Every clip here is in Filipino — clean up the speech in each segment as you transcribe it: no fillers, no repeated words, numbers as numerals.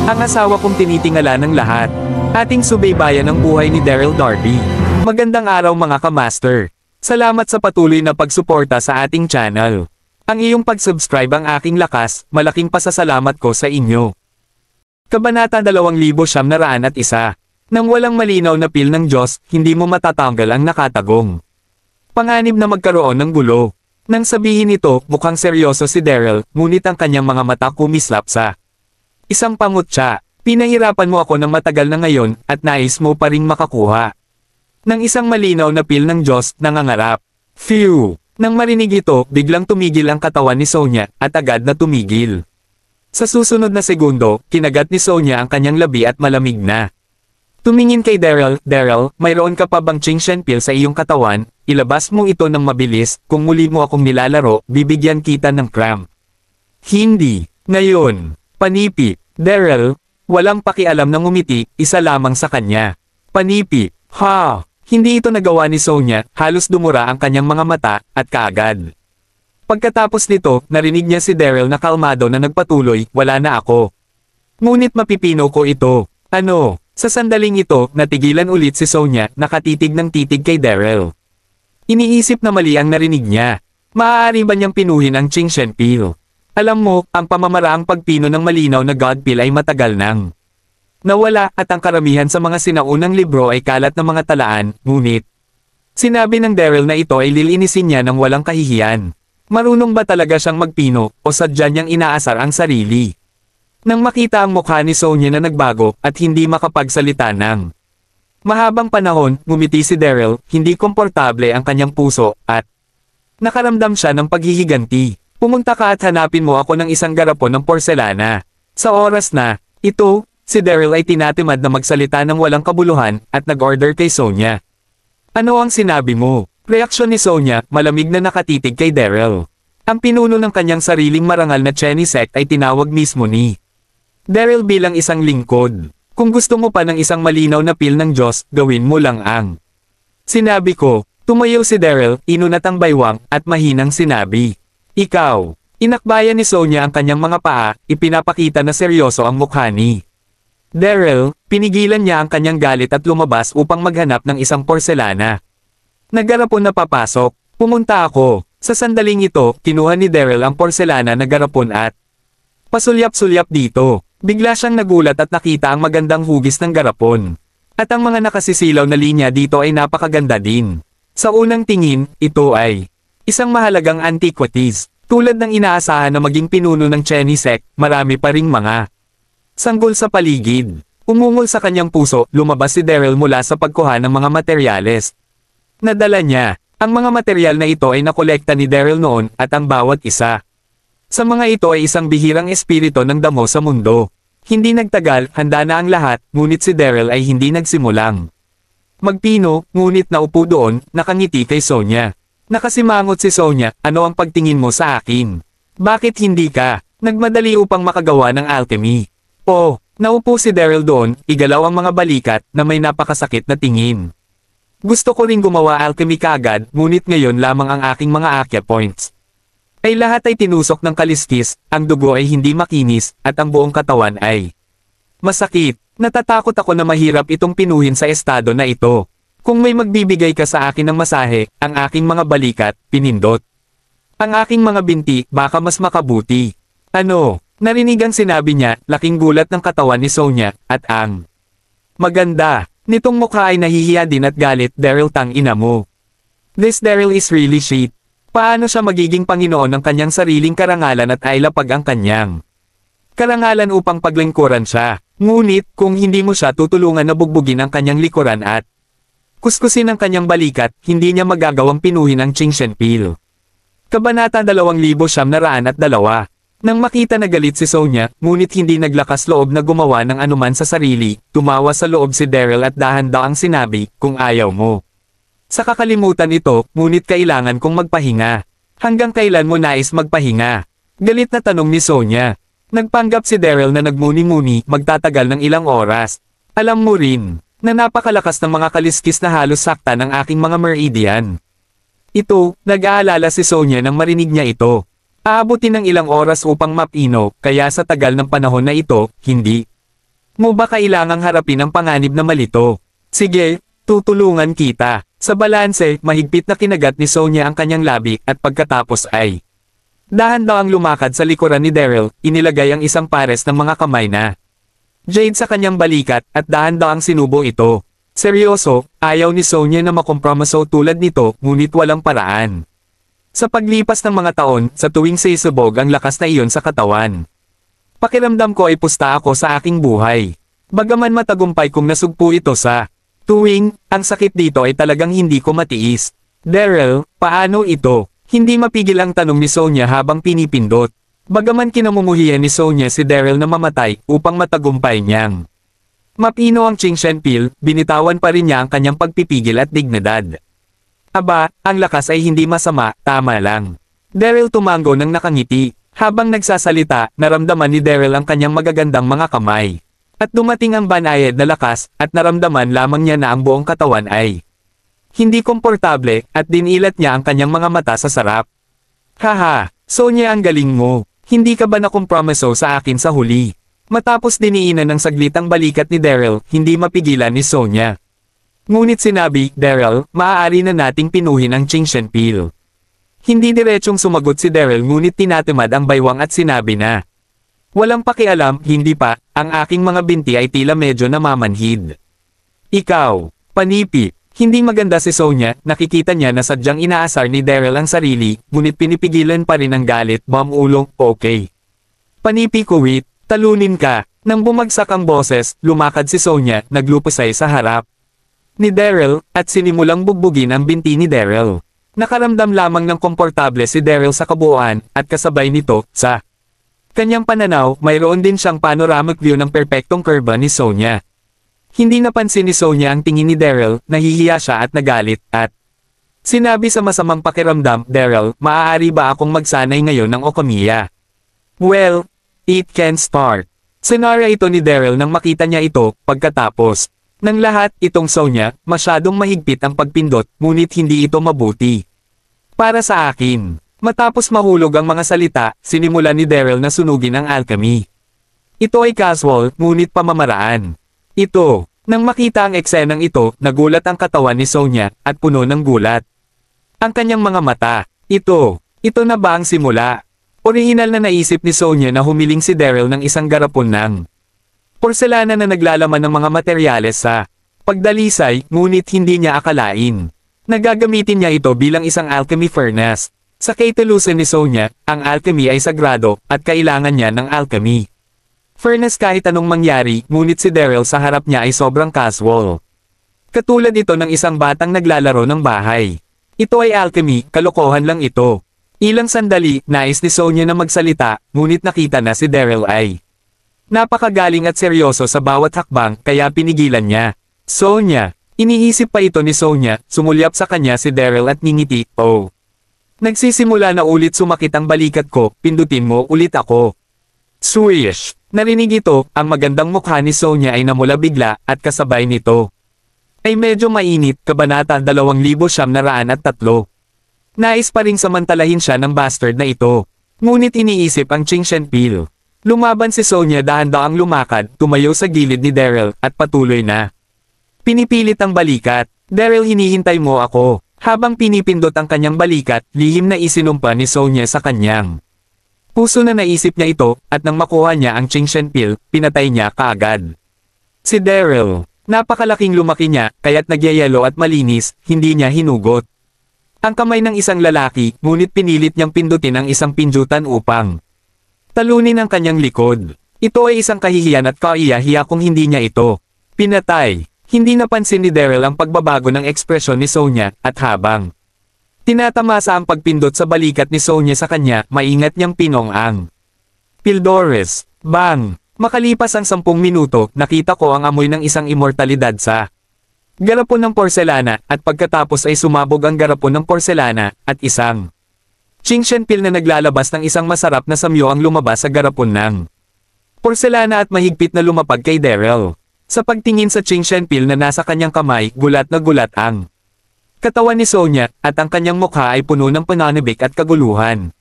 Ang asawa kong tinitingala ng lahat. Ating subaybayan ang buhay ni Daryl Darby. Magandang araw mga ka-master. Salamat sa patuloy na pagsuporta sa ating channel. Ang iyong pag-subscribe ang aking lakas, malaking pasasalamat ko sa inyo. Kabanata 2901. Nang walang malinaw na pil ng Diyos, hindi mo matatanggal ang nakatagong. Panganib na magkaroon ng gulo. Nang sabihin ito, mukhang seryoso si Daryl, ngunit ang kanyang mga mata kumislap sa isang pangutya. Pinahirapan mo ako ng matagal na ngayon, at nais mo pa ring makakuha ng isang malinaw na pil ng Diyos, nangangarap. Phew! Nang marinig ito, biglang tumigil ang katawan ni Sonia, at agad na tumigil. Sa susunod na segundo, kinagat ni Sonia ang kanyang labi at malamig na tumingin kay Daryl. Daryl, mayroon ka pa bang Chingshen pill sa iyong katawan? Ilabas mo ito ng mabilis, kung muli mo akong nilalaro, bibigyan kita ng cramp. Hindi. Ngayon. Panipi. Daryl, walang pakialam ng ngumiti, isa lamang sa kanya. Panipi. Ha! Hindi ito nagawa ni Sonia, halos dumura ang kanyang mga mata, at kaagad. Pagkatapos nito, narinig niya si Daryl na kalmado na nagpatuloy, wala na ako. Ngunit mapipino ko ito. Ano? Sa sandaling ito, natigilan ulit si Sonia, nakatitig ng titig kay Daryl. Iniisip na mali ang narinig niya. Maaari ba niyang pinuhin ang Chingshen pill? Alam mo, ang pamamaraang pagpino ng malinaw na God pill ay matagal nang nawala, at ang karamihan sa mga sinaunang libro ay kalat na mga talaan, ngunit sinabi ng Daryl na ito ay lilinisin niya ng walang kahihiyan. Marunong ba talaga siyang magpino, o sadya niyang inaasar ang sarili? Nang makita ang mukha ni Sonia na nagbago, at hindi makapagsalita ng mahabang panahon, ngumiti si Daryl, hindi komportable ang kanyang puso, at nakaramdam siya ng paghihiganti. Pumunta ka at hanapin mo ako ng isang garapon ng porselana. Sa oras na ito, si Daryl ay tinatimad na magsalita ng walang kabuluhan, at nag-order kay Sonia. Ano ang sinabi mo? Reaksyon ni Sonia, malamig na nakatitig kay Daryl. Ang pinuno ng kanyang sariling marangal na Cheney sect ay tinawag mismo ni Daryl bilang isang lingkod. Kung gusto mo pa ng isang malinaw na pil ng Diyos, gawin mo lang ang sinabi ko. Tumayo si Daryl, inunat ang baywang, at mahinang sinabi. Ikaw. Inakbayan ni Sonia ang kanyang mga paa, ipinapakita na seryoso ang mukha ni Daryl. Pinigilan niya ang kanyang galit at lumabas upang maghanap ng isang porselana. Naggarapon na papasok. Pumunta ako. Sa sandaling ito, kinuha ni Daryl ang porselana na garapon at pasulyap-sulyap dito. Bigla siyang nagulat at nakita ang magandang hugis ng garapon. At ang mga nakasisilaw na linya dito ay napakaganda din. Sa unang tingin, ito ay isang mahalagang antiquities. Tulad ng inaasahan na maging pinuno ng Cheney sect, marami pa ring mga sanggol sa paligid. Umungol sa kanyang puso, lumabas si Daryl mula sa pagkuha ng mga materyales. Nadala niya. Ang mga materyal na ito ay nakolekta ni Daryl noon, at ang bawat isa sa mga ito ay isang bihirang espiritu ng damo sa mundo. Hindi nagtagal, handa na ang lahat, ngunit si Daryl ay hindi nagsimulang magpino, ngunit naupo doon, nakangiti kay Sonia. Nakasimangot si Sonia, ano ang pagtingin mo sa akin? Bakit hindi ka nagmadali upang makagawa ng alchemy? Oh, naupo si Daryl doon, igalaw ang mga balikat, na may napakasakit na tingin. Gusto ko ring gumawa alchemy kaagad, ngunit ngayon lamang ang aking mga akya points ay lahat ay tinusok ng kaliskis, ang dugo ay hindi makinis, at ang buong katawan ay masakit. Natatakot ako na mahirap itong pinuhin sa estado na ito. Kung may magbibigay ka sa akin ng masahe, ang aking mga balikat, pinindot ang aking mga binti, baka mas makabuti. Ano? Narinig ang sinabi niya, laking gulat ng katawan ni Sonia, at ang maganda nitong mukha ay nahihiya din at galit. Daryl, tang ina mo. This Daryl is really shit. Paano siya magiging Panginoon ng kanyang sariling karangalan at ailapag ang kanyang karangalan upang paglingkuran siya? Ngunit, kung hindi mo siya tutulungan na bugbugin ang kanyang likuran at kuskusin ang kanyang balikat, hindi niya magagawang pinuhin ang Chingshen pill. Kabanata 2902. Nang makita na galit si Sonia, ngunit hindi naglakas loob na gumawa ng anuman sa sarili, tumawa sa loob si Daryl at dahan-daang sinabi, kung ayaw mo sa kakalimutan ito, ngunit kailangan kong magpahinga. Hanggang kailan mo nais magpahinga? Galit na tanong ni Sonia. Nagpanggap si Daryl na nagmuni-muni, magtatagal ng ilang oras. Alam mo rin, na napakalakas ng mga kaliskis na halos sakta ng aking mga meridian. Ito, nag-aalala si Sonia nang marinig niya ito. Aabutin ng ilang oras upang mapino, kaya sa tagal ng panahon na ito, hindi Mo ba kailangang harapin ang panganib na malito? Sige, tutulungan kita. Sa balanse, mahigpit na kinagat ni Sonya ang kanyang labi at pagkatapos ay dahan-dahang lumakad sa likuran ni Daryl, inilagay ang isang pares ng mga kamay na Jade sa kanyang balikat at dahan-dahang sinubo ito. Seryoso, ayaw ni Sonya na makompromiso tulad nito, ngunit walang paraan. Sa paglipas ng mga taon, sa tuwing sisubog ang lakas na iyon sa katawan. Pakiramdam ko ay pusta ako sa aking buhay. Bagaman matagumpay kong nasugpo ito sa tuwing, ang sakit dito ay talagang hindi ko matiis. Daryl, paano ito? Hindi mapigil ang tanong ni Sonya habang pinipindot. Bagaman kinamumuhian ni Sonya si Daryl na mamatay upang matagumpay niyang mapino ang Chingshenpil, binitawan pa rin niya ang kanyang pagpipigil at dignidad. Aba, ang lakas ay hindi masama, tama lang. Daryl tumango ng nakangiti. Habang nagsasalita, naramdaman ni Daryl ang kanyang magagandang mga kamay. At dumating ang banayad na lakas, at naramdaman lamang niya na ang buong katawan ay hindi komportable, at dinilat niya ang kanyang mga mata sa sarap. Haha, Sonya ang galing mo. Hindi ka ba nakompromiso sa akin sa huli? Matapos diniinan ng saglit ang balikat ni Daryl, hindi mapigilan ni Sonya. Ngunit sinabi, Daryl, maaari na nating pinuhin ang Chingshenpil. Hindi diretsong sumagot si Daryl ngunit tinatamad ang baywang at sinabi na walang pakialam, hindi pa, ang aking mga binti ay tila medyo namamanhid. Ikaw, panipi, hindi maganda si Sonya, nakikita niya na sadyang inaasar ni Daryl ang sarili, ngunit pinipigilan pa rin ang galit, ulong, okay. Panipi kuwit, talunin ka, nang bumagsak ang boses, lumakad si Sonya, naglupusay sa harap ni Daryl, at sinimulang bugbugin ang binti ni Daryl. Nakaramdam lamang ng komportable si Daryl sa kabuuan, at kasabay nito, sa kanyang pananaw, mayroon din siyang panoramic view ng perpektong kurba ni Sonya. Hindi napansin ni Sonya ang tingin ni Daryl, nahihiya siya at nagalit, at sinabi sa masamang pakiramdam, Daryl, maaari ba akong magsanay ngayon ng Okamiya? Well, it can start. Senarya ito ni Daryl nang makita niya ito, pagkatapos ng lahat, itong Sonya, masyadong mahigpit ang pagpindot, ngunit hindi ito mabuti. Para sa akin, matapos mahulog ang mga salita, sinimulan ni Daryl na sunugin ang alchemy. Ito ay casual, ngunit pamamaraan. Ito, nang makita ang eksenang ito, nagulat ang katawan ni Sonya, at puno ng gulat. Ang kanyang mga mata, ito na ba ang simula? Orihinal na naisip ni Sonya na humiling si Daryl ng isang garapon ng porselana na naglalaman ng mga materyales sa pagdalisay, ngunit hindi niya akalain. Nagagamitin niya ito bilang isang alchemy furnace. Sa kaitalusan ni Sonya, ang alchemy ay sagrado, at kailangan niya ng alchemy furnace kahit anong mangyari, ngunit si Daryl sa harap niya ay sobrang casual. Katulad ito ng isang batang naglalaro ng bahay. Ito ay alchemy, kalokohan lang ito. Ilang sandali, nais ni Sonya na magsalita, ngunit nakita na si Daryl ay napakagaling at seryoso sa bawat hakbang, kaya pinigilan niya. Sonya, iniisip pa ito ni Sonya, sumulyap sa kanya si Daryl at ngingiti, oh. Nagsisimula na ulit sumakit ang balikat ko, pindutin mo ulit ako. Swish! Narinig ito, ang magandang mukha ni Sonya ay namula bigla, at kasabay nito ay medyo mainit, kabanata 2903. Nais pa ring samantalahin siya ng bastard na ito. Ngunit iniisip ang Chingshenpil. Lumaban si Sonya dahan-dahang lumakad, tumayo sa gilid ni Daryl, at patuloy na pinipilit ang balikat. Daryl, hinihintay mo ako. Habang pinipindot ang kanyang balikat, lihim na isinumpa ni Sonya sa kanyang puso na naisip niya ito, at nang makuha niya ang Chingshenpil, pinatay niya kaagad. Si Daryl, napakalaking lumaki niya, kaya't nagyayelo at malinis, hindi niya hinugot ang kamay ng isang lalaki, ngunit pinilit niyang pindutin ang isang pindutan upang talunin ang kanyang likod. Ito ay isang kahihiyan at kaiyahiya kung hindi niya ito pinatay. Hindi napansin ni Daryl ang pagbabago ng ekspresyon ni Sonya, at habang tinatamasa ang pagpindot sa balikat ni Sonya sa kanya, maingat niyang pinong ang Pildores. Bang! Makalipas ang 10 minuto, nakita ko ang amoy ng isang immortalidad sa garapon ng porselana, at pagkatapos ay sumabog ang garapon ng porselana, at isang Chingshenpil na naglalabas ng isang masarap na samyo ang lumabas sa garapon ng porselana at mahigpit na lumapag kay Daryl. Sa pagtingin sa Chingshenpil na nasa kanyang kamay, gulat na gulat ang katawan ni Sonya, at ang kanyang mukha ay puno ng pananabik at kaguluhan.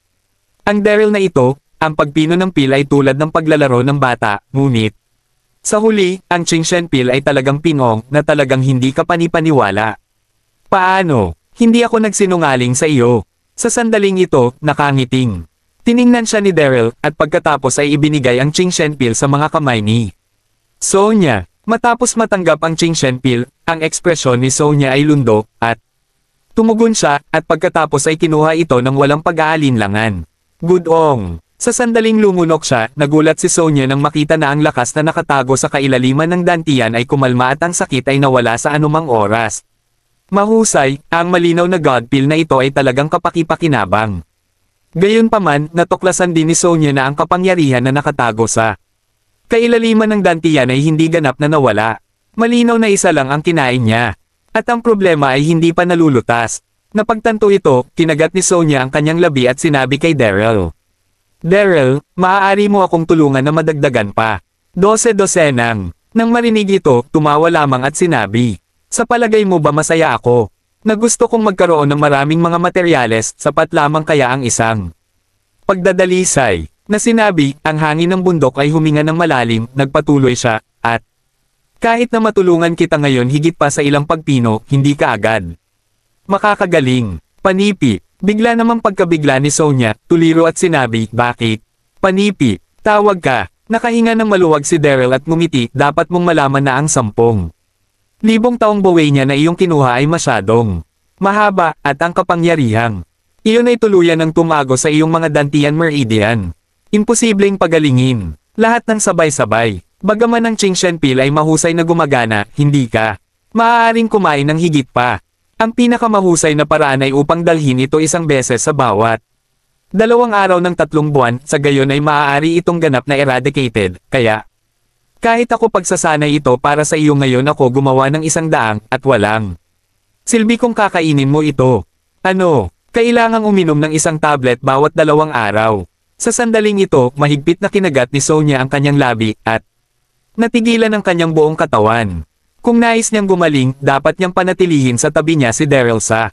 Ang Daryl na ito, ang pagpino ng pil ay tulad ng paglalaro ng bata, ngunit Sa huli, ang Ching Shenpil ay talagang pinong na talagang hindi ka panipaniwala. Paano? Hindi ako nagsinungaling sa iyo. Sa sandaling ito, nakangiting. Tiningnan siya ni Daryl at pagkatapos ay ibinigay ang Ching Shenpil sa mga kamay ni Sonya. Matapos matanggap ang Ching Shenpil, ang ekspresyon ni Sonya ay lundo at tumugon siya at pagkatapos ay kinuha ito ng walang pag-aalinlangan. Gudong. Sa sandaling lumunok siya, nagulat si Sonya nang makita na ang lakas na nakatago sa kailaliman ng dantian ay kumalma at ang sakit ay nawala sa anumang oras. Mahusay, ang malinaw na God pill na ito ay talagang kapaki-pakinabang. Gayunpaman, natuklasan din ni Sonya na ang kapangyarihan na nakatago sa kailaliman ng dantian ay hindi ganap na nawala. Malinaw na isa lang ang kinain niya. At ang problema ay hindi pa nalulutas. Napagtanto ito, kinagat ni Sonya ang kanyang labi at sinabi kay Daryl. Daryl, maaari mo akong tulungan na madagdagan pa. 12 nang. Nang marinig ito, tumawa lamang at sinabi. Sa palagay mo ba masaya ako? Na gusto kong magkaroon ng maraming mga materyales, sapat lamang kaya ang isang pagdadalisay. Na sinabi, ang hangin ng bundok ay huminga ng malalim, nagpatuloy siya, at kahit na matulungan kita ngayon higit pa sa ilang pagpino, hindi ka agad makakagaling. Panipi. Bigla namang pagkabigla ni Sonya, tuliro at sinabi, bakit? Panipi, tawag ka. Nakahinga ng maluwag si Daryl at ngumiti, dapat mong malaman na ang 10,000 taong buhay niya na iyong kinuha ay masyadong mahaba at ang kapangyarihang iyon ay tuluyan ng tumago sa iyong mga dantian meridian. Imposibleng pagalingin. Lahat ng sabay-sabay. Bagaman ang Ching Shenpil ay mahusay na gumagana, hindi ka maaaring kumain ng higit pa. Ang pinakamahusay na paraan ay upang dalhin ito isang beses sa bawat 2 araw ng 3 buwan, sa gayon ay maaari itong ganap na eradicated, kaya kahit ako pagsasanay ito para sa iyo ngayon ako gumawa ng 100 at walang silbi kung kakainin mo ito. Ano? Kailangang uminom ng 1 tablet bawat 2 araw. Sa sandaling ito, mahigpit na kinagat ni Sonya ang kanyang labi at natigilan ang kanyang buong katawan. Kung nais niyang gumaling, dapat niyang panatilihin sa tabi niya si Daryl sa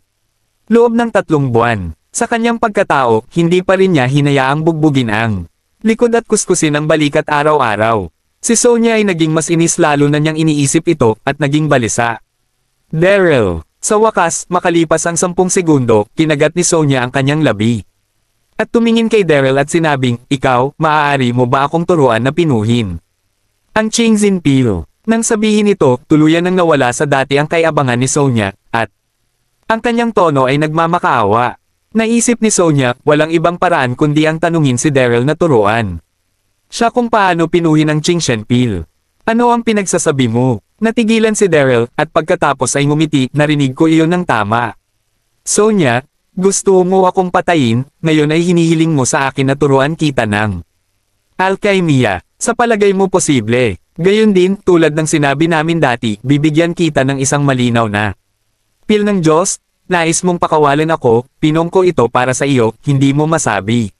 loob ng 3 buwan. Sa kanyang pagkatao, hindi pa rin niya hinayaang bugbugin ang likod at kuskusin ang balikat araw-araw. Si Sonya ay naging mas inis lalo na niyang iniisip ito at naging balisa. Daryl. Sa wakas, makalipas ang 10 segundo, kinagat ni Sonya ang kanyang labi. At tumingin kay Daryl at sinabing, ikaw, maaari mo ba akong turuan na pinuhin ang Ching Shenpil? Nang sabihin ito, tuluyan nang nawala sa dati ang kaiabangan ni Sonya, at ang kanyang tono ay nagmamakaawa. Naisip ni Sonya, walang ibang paraan kundi ang tanungin si Daryl na turuan siya kung paano pinuhin ang Ching Shenpil. Ano ang pinagsasabi mo? Natigilan si Daryl, at pagkatapos ay ngumiti, narinig ko iyon ng tama. Sonya, gusto mo akong patayin, ngayon ay hinihiling mo sa akin na turuan kita ng alkemiya. Sa palagay mo posible. Gayon din, tulad ng sinabi namin dati, bibigyan kita ng isang malinaw na pil ng Diyos. Nais mong pakawalan ako, pinong ko ito para sa iyo, hindi mo masabi.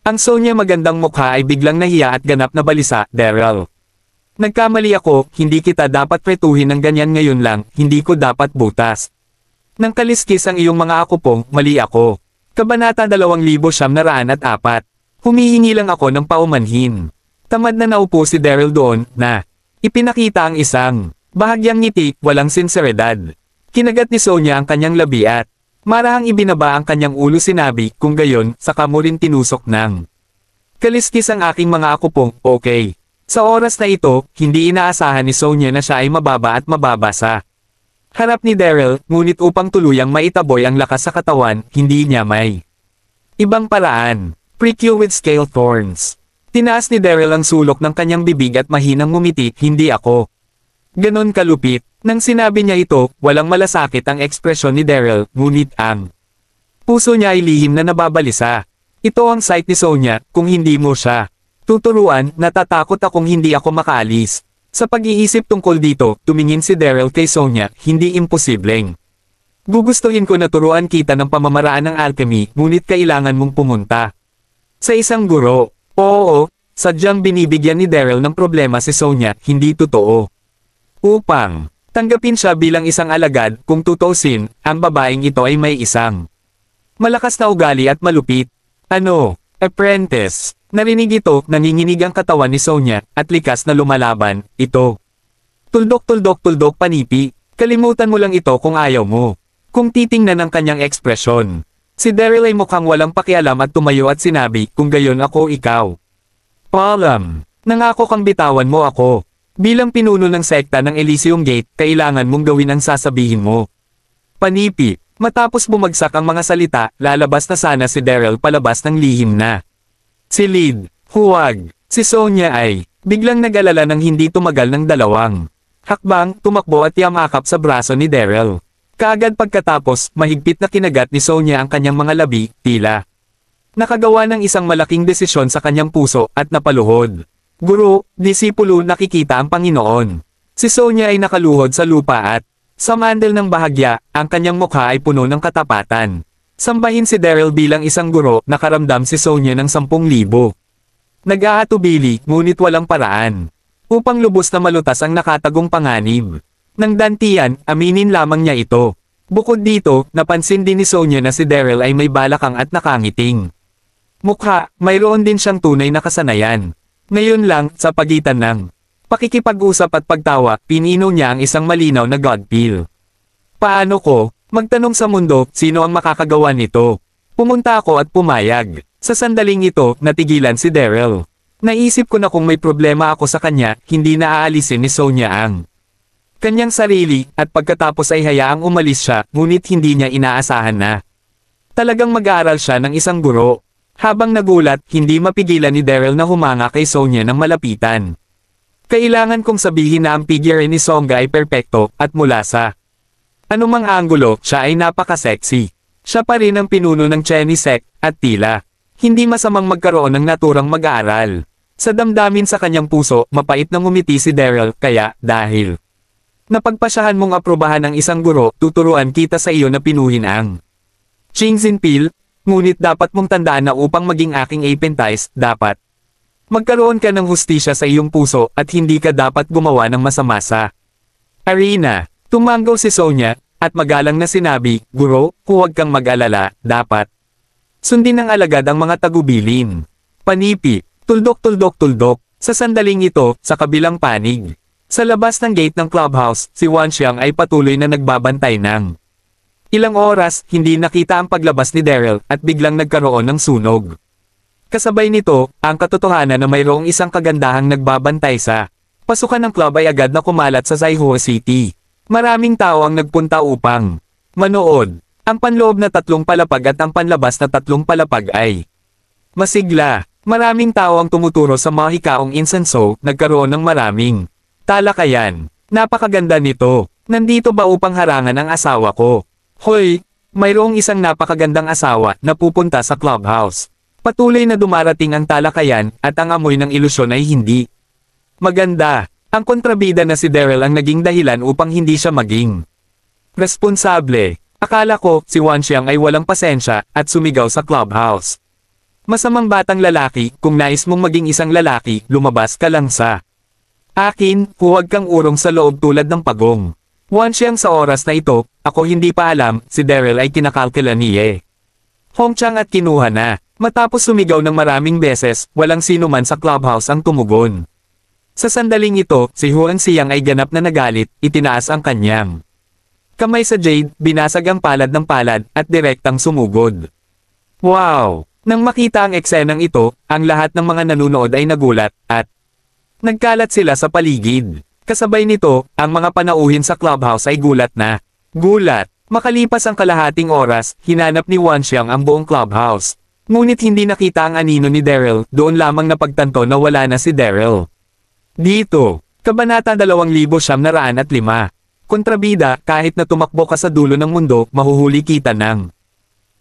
Ang Sonya magandang mukha ay biglang nahiya at ganap na balisa, Daryl. Nagkamali ako, hindi kita dapat pretuhin ng ganyan ngayon lang, hindi ko dapat butas. Nang kaliskis ang iyong mga akupong, mali ako. Kabanata 2904. Humihingi lang ako ng paumanhin. Tamad na naupo si Daryl doon, na ipinakita ang isang bahagyang ngiti, walang sinseridad. Kinagat ni Sonya ang kanyang labi at marahang ibinaba ang kanyang ulo, sinabi, kung gayon, saka mo rin tinusok ng kaliskis ang aking mga akupong, okay. Sa oras na ito, hindi inaasahan ni Sonya na siya ay mababa at mababasa harap ni Daryl, ngunit upang tuluyang maitaboy ang lakas sa katawan, hindi niya may ibang paraan. Prick you with scale thorns. Tinaas ni Daryl ang sulok ng kanyang bibig at mahinang ngumiti, hindi ako ganon kalupit. Nang sinabi niya ito, walang malasakit ang ekspresyon ni Daryl, ngunit ang puso niya ay lihim na nababalisa. Ito ang sight ni Sonya, kung hindi mo siya tuturuan, natatakot akong hindi ako makaalis. Sa pag-iisip tungkol dito, tumingin si Daryl kay Sonya, hindi imposibleng gugustuhin ko na turuan kita ng pamamaraan ng alchemy, ngunit kailangan mong pumunta sa isang guro. Oo, sadyang binibigyan ni Daryl ng problema si Sonya, hindi totoo. Upang tanggapin siya bilang isang alagad, kung tutusin, ang babaeng ito ay may isang malakas na ugali at malupit. Ano? Apprentice. Narinig ito, nanginginig ang katawan ni Sonya, at likas na lumalaban, ito. Tuldok panipi, kalimutan mo lang ito kung ayaw mo. Kung titingnan ang kanyang ekspresyon. Si Daryl ay mukhang walang pakialam at tumayo at sinabi, kung gayon ako ikaw. Paalam, nangako kang bitawan mo ako. Bilang pinuno ng sekta ng Elysium Gate, kailangan mong gawin ang sasabihin mo. Panipi, matapos bumagsak ang mga salita, lalabas na sana si Daryl palabas ng lihim na. Si Lid, huwag, si Sonya ay, biglang nag-alala ng hindi tumagal ng dalawang. Hakbang, tumakbo at yamakap sa braso ni Daryl. Kaagad pagkatapos, mahigpit na kinagat ni Sonya ang kanyang mga labi, tila. Nakagawa ng isang malaking desisyon sa kanyang puso at napaluhod. Guro, disipulo nakikita ang Panginoon. Si Sonya ay nakaluhod sa lupa at, sa mandel ng bahagya, ang kanyang mukha ay puno ng katapatan. Sambahin si Daryl bilang isang guro, nakaramdam si Sonya ng 10,000. Nag-aatubili, ngunit walang paraan. Upang lubos na malutas ang nakatagong panganib. Nang dantian, aminin lamang niya ito. Bukod dito, napansin din ni Sonya na si Daryl ay may balakang at nakangiting. Mukha, mayroon din siyang tunay na kasanayan. Ngayon lang, sa pagitan ng pakikipag-usap at pagtawa, pinino niya ang isang malinaw na God feel. Paano ko, magtanong sa mundo, sino ang makakagawa nito? Pumunta ako at pumayag. Sa sandaling ito, natigilan si Daryl. Naisip ko na kung may problema ako sa kanya, hindi na aalisin ni Sonya ang kanyang sarili, at pagkatapos ay hayaang umalis siya, ngunit hindi niya inaasahan na. Talagang mag-aaral siya ng isang guro. Habang nagulat, hindi mapigilan ni Daryl na humanga kay Sonya ng malapitan. Kailangan kong sabihin na ang figure ni Songa ay perpekto, at mula sa anumang anggulo, siya ay napaka-sexy. Siya pa rin ang pinuno ng Cheney sect, at tila hindi masamang magkaroon ng naturang mag-aaral. Sa damdamin sa kanyang puso, mapait na ngumiti si Daryl, kaya, dahil napagpasyahan mong aprobahan ng isang guro, tuturuan kita sa iyo na pinuhin ang Chingzinpil, ngunit dapat mong tandaan na upang maging aking apprentice, dapat magkaroon ka ng hustisya sa iyong puso at hindi ka dapat gumawa ng masama sa arena. Tumanggaw si Sonya, at magalang na sinabi, Guro, huwag kang mag-alala, dapat sundin ng alagad ang mga tagubilin. Panipi, tuldok. Sa sandaling ito, sa kabilang panig. Sa labas ng gate ng clubhouse, si Wanxiang ay patuloy na nagbabantay ng ilang oras, hindi nakita ang paglabas ni Daryl, at biglang nagkaroon ng sunog. Kasabay nito, ang katotohanan na mayroong isang kagandahang nagbabantay sa pasukan ng club ay agad na kumalat sa Zaihuo City. Maraming tao ang nagpunta upang manood. Ang panloob na 3 palapag at ang panlabas na 3 palapag ay masigla. Maraming tao ang tumuturo sa mga hikaong insenso, nagkaroon ng maraming talakayan. Napakaganda nito. Nandito ba upang harangan ang asawa ko? Hoy, mayroong isang napakagandang asawa na pupunta sa clubhouse. Patuloy na dumarating ang talakayan, at ang amoy ng ilusyon ay hindi maganda. Ang kontrabida na si Daryl ang naging dahilan upang hindi siya maging responsable. Akala ko, si Wanxiang ay walang pasensya, at sumigaw sa clubhouse. Masamang batang lalaki, kung nais mong maging isang lalaki, lumabas ka lang sa akin, huwag kang urong sa loob tulad ng pagong. Wanxiang sa oras na ito, ako hindi pa alam, si Daryl ay kinakalkila ni Ye Hongchang at kinuha na. Matapos sumigaw ng maraming beses, walang sino man sa clubhouse ang tumugon. Sa sandaling ito, si Huang Xiang ay ganap na nagalit, itinaas ang kanyang kamay sa Jade, binasag ang palad ng palad, at direktang sumugod. Wow! Nang makita ang eksenang ito, ang lahat ng mga nanunood ay nagulat, at nagkalat sila sa paligid. Kasabay nito, ang mga panauhin sa clubhouse ay gulat na. Gulat! Makalipas ang kalahating oras, hinanap ni Wanxiang ang buong clubhouse. Ngunit hindi nakita ang anino ni Daryl, doon lamang napagtanto na wala na si Daryl. Dito, Kabanata 2905. Kontrabida, kahit na tumakbo ka sa dulo ng mundo, mahuhuli kita ng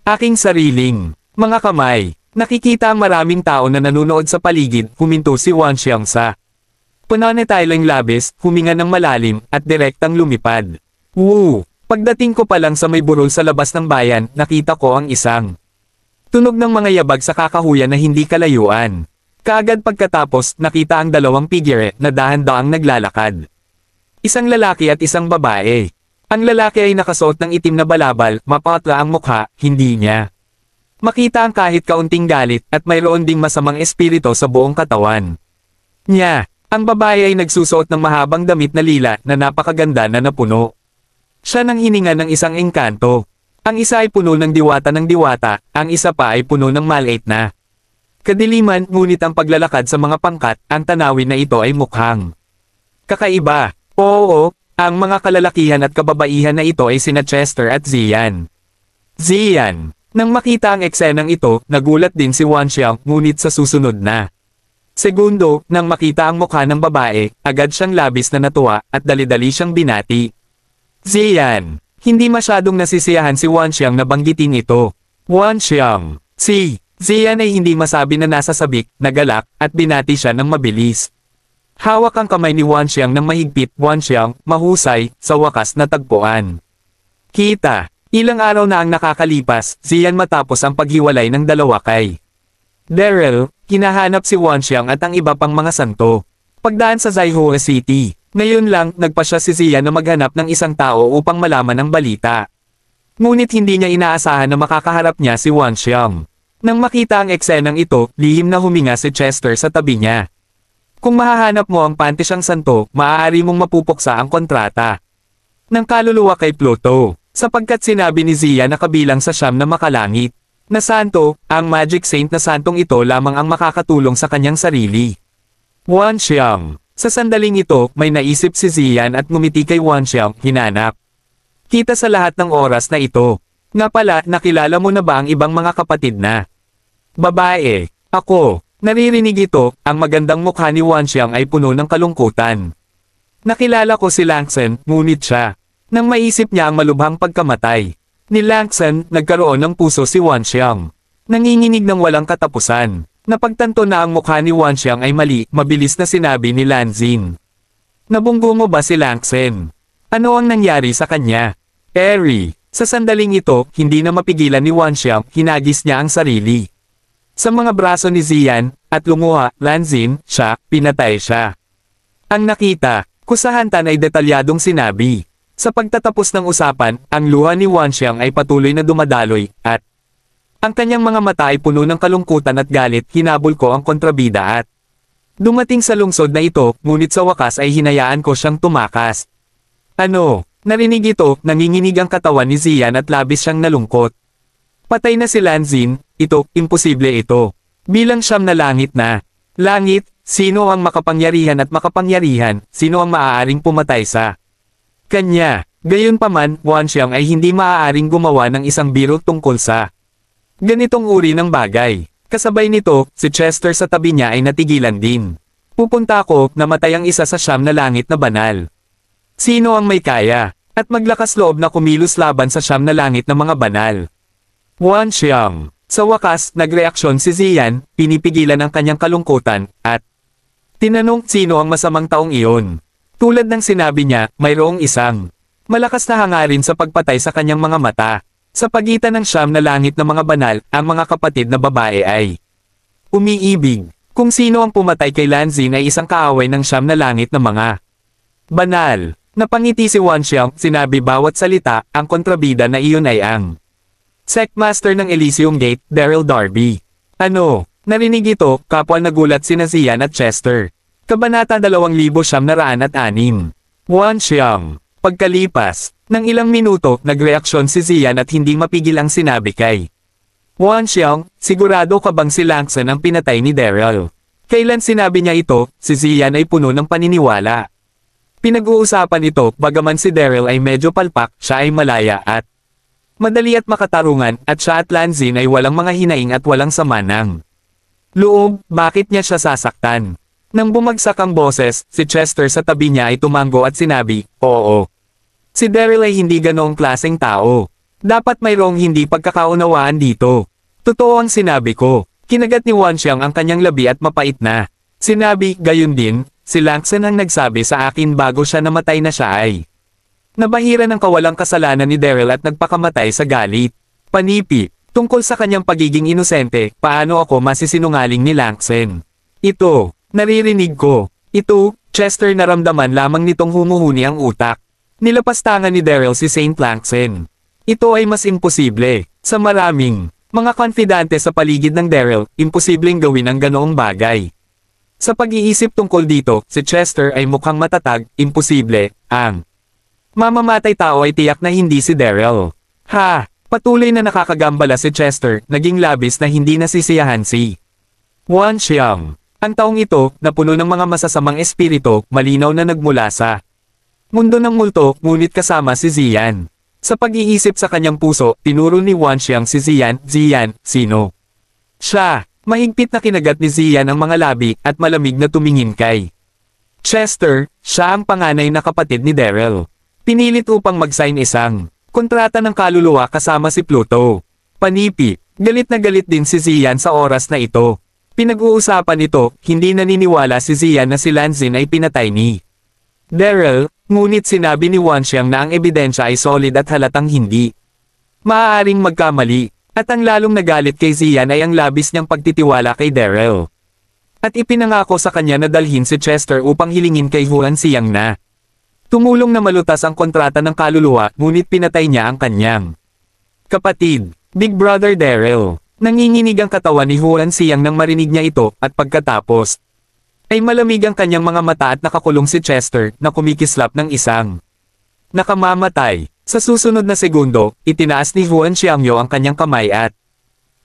aking sariling mga kamay. Nakikita ang maraming tao na nanunood sa paligid, huminto si Wanxiang sa pananatiling labis, huminga ng malalim, at direktang lumipad. Woo! Pagdating ko pa lang sa may burol sa labas ng bayan, nakita ko ang isang tunog ng mga yabag sa kakahuyan na hindi kalayuan. Kaagad pagkatapos, nakita ang 2 figure na dahan-daang naglalakad. Isang lalaki at isang babae. Ang lalaki ay nakasuot ng itim na balabal, mapatla ang mukha, hindi niya Makita ang kahit kaunting galit at mayroon ding masamang espiritu sa buong katawan niya. Ang babae ay nagsusuot ng mahabang damit na lila na napakaganda na napuno. Siya nang hininga ng isang engkanto. Ang isa ay puno ng diwata, ang isa pa ay puno ng maliit na kadiliman, ngunit ang paglalakad sa mga pangkat, ang tanawin na ito ay mukhang kakaiba. Oo, ang mga kalalakihan at kababaihan na ito ay sina Chester at Zian. Zian. Nang makita ang eksenang ito, nagulat din si Wanxiang, ngunit sa susunod na segundo, nang makita ang mukha ng babae, agad siyang labis na natuwa, at dali-dali siyang binati. Zian. Hindi masyadong nasisiyahan si Wanxiang na banggitin ito. Wanxiang. Si Zian ay hindi masabi na nasa sabik, nagalak, at binati siya ng mabilis. Hawak ang kamay ni Wanxiang ng mahigpit. Wanxiang, mahusay, sa wakas natagpuan. Kita. Ilang araw na ang nakakalipas, Zian matapos ang paghiwalay ng dalawa kay Daryl, hinahanap si Wanxiang at ang iba pang mga santo. Pagdaan sa Zaihoa City, ngayon lang, nagpasya si Zian na maghanap ng isang tao upang malaman ang balita. Ngunit hindi niya inaasahan na makakaharap niya si Wanxiang. Nang makita ang eksenang ito, lihim na huminga si Chester sa tabi niya. Kung mahahanap mo ang panty siyang santo, maaari mong mapupuksa ang kontrata ng kaluluwa kay Pluto. Sapagkat sinabi ni Zian na kabilang sa siyam na makalangit na santo, ang magic saint na santong ito lamang ang makakatulong sa kanyang sarili. Wanxiang. Sa sandaling ito, may naisip si Zian at ngumiti kay Wanxiang, hinanap kita sa lahat ng oras na ito. Nga pala, nakilala mo na ba ang ibang mga kapatid na babae? Ako. Naririnig ito, ang magandang mukha ni Wanxiang ay puno ng kalungkutan. Nakilala ko si Langsen, ngunit siya. Nang maisip niya ang malubhang pagkamatay ni Langsen, nagkaroon ng puso si Wanxiang. Nanginginig ng walang katapusan. Napagtanto na ang mukha ni Wanxiang ay mali, mabilis na sinabi ni Lanzin. Nabunggo mo ba si Langsen? Ano ang nangyari sa kanya? Eri. Sa sandaling ito, hindi na mapigilan ni Wanxiang, hinagis niya ang sarili sa mga braso ni Zian, at lumuha. Lanzin, siya, pinatay siya. Ang nakita, kusahantan ay detalyadong sinabi. Sa pagtatapos ng usapan, ang luha ni Wanxiang ay patuloy na dumadaloy, at ang kanyang mga mata ay puno ng kalungkutan at galit. Hinabol ko ang kontrabida at dumating sa lungsod na ito, ngunit sa wakas ay hinayaan ko siyang tumakas. Ano? Narinig ito, nanginginig ang katawan ni Zian at labis siyang nalungkot. Patay na si Lanzin, ito, imposible ito. Bilang siyam na langit na. Langit, sino ang makapangyarihan at makapangyarihan, sino ang maaaring pumatay sa kanya? Gayunpaman, Wanxiang ay hindi maaaring gumawa ng isang biro tungkol sa ganitong uri ng bagay. Kasabay nito, si Chester sa tabi niya ay natigilan din. Pupunta ako, namatay ang isa sa siyam na langit na banal. Sino ang may kaya? At maglakas loob na kumilos laban sa siyam na langit na mga banal. Wanxiang. Sa wakas, nagreaksyon si Zian, pinipigilan ang kanyang kalungkutan, at tinanong sino ang masamang taong iyon. Tulad ng sinabi niya, mayroong isang malakas na hangarin sa pagpatay sa kanyang mga mata. Sa pagitan ng siyam na langit na mga banal, ang mga kapatid na babae ay umiibig. Kung sino ang pumatay kay Lanzin ay isang kaaway ng siyam na langit na mga banal. Napangiti si Wanxiang, sinabi bawat salita, ang kontrabida na iyon ay ang Sectmaster ng Elysium Gate, Daryl Darby. Ano? Narinig ito, kapwa nagulat sina Zian at Chester. Kabanata 2906. Wanxiang. Pagkalipas ng ilang minuto, nagreaksyon si Zian at hindi mapigil ang sinabi kay Wanxiang, sigurado ka bang si Langsen ang pinatay ni Daryl? Kailan sinabi niya ito, si Zian ay puno ng paniniwala. Pinag-uusapan ito, bagaman si Daryl ay medyo palpak, siya ay malaya at madali at makatarungan, at siya at Lanzin ay walang mga hinaing at walang sama ng loob. Bakit niya siya sasaktan? Nang bumagsak ang boses, si Chester sa tabi niya ay tumango at sinabi, oo. Si Daryl ay hindi ganoong klaseng tao. Dapat mayroong hindi pagkakaunawaan dito. Totoo ang sinabi ko. Kinagat ni Wanxiang ang kanyang labi at mapait na sinabi, gayon din, si Langsen ang nagsabi sa akin bago siya namatay na siya ay nabahira ng kawalang kasalanan ni Daryl at nagpakamatay sa galit. Panipi, tungkol sa kanyang pagiging inosente, paano ako masisinungaling ni Langsen? Ito. Naririnig ko. Ito, Chester, naramdaman lamang nitong humuhuni ang utak. Nilapastangan ni Daryl si Saint Langsen. Ito ay mas imposible. Sa maraming Mga konfidante sa paligid ng Daryl, imposibleng gawin ang ganoong bagay. Sa pag-iisip tungkol dito, si Chester ay mukhang matatag, imposible, ang mamamatay tao ay tiyak na hindi si Daryl. Ha! Patuloy na nakakagambala si Chester, naging labis na hindi nasisiyahan si Wan Xiang. Ang taong ito, na puno ng mga masasamang espiritu, malinaw na nagmula sa mundo ng multo, ngunit kasama si Ziyan. Sa pag-iisip sa kanyang puso, tinuro ni Wan Xiang si Ziyan, sino? Siya! Mahigpit na kinagat ni Ziyan ang mga labi, at malamig na tumingin kay Chester. Siya ang panganay na kapatid ni Daryl. Pinilit upang mag-sign isang kontrata ng kaluluwa kasama si Pluto. Panipi, galit na galit din si Ziyan sa oras na ito. Pinag-uusapan ito, hindi naniniwala si Ziyan na si Lanzin ay pinatay ni Daryl, ngunit sinabi ni Wan Xiang na ang ebidensya ay solid at halatang hindi maaaring magkamali. At ang lalong nagalit kay Ziyan ay ang labis niyang pagtitiwala kay Daryl. At ipinangako sa kanya na dalhin si Chester upang hilingin kay Huan Xiang na tumulong na malutas ang kontrata ng kaluluwa, ngunit pinatay niya ang kanyang kapatid, Big Brother Daryl. Nanginginig ang katawan ni Huan Xiang nang marinig niya ito, at pagkatapos ay malamig ang kanyang mga mata at nakakulong si Chester na kumikislap ng isang nakamamatay. Sa susunod na segundo, itinaas ni Huan Xiangyo ang kanyang kamay at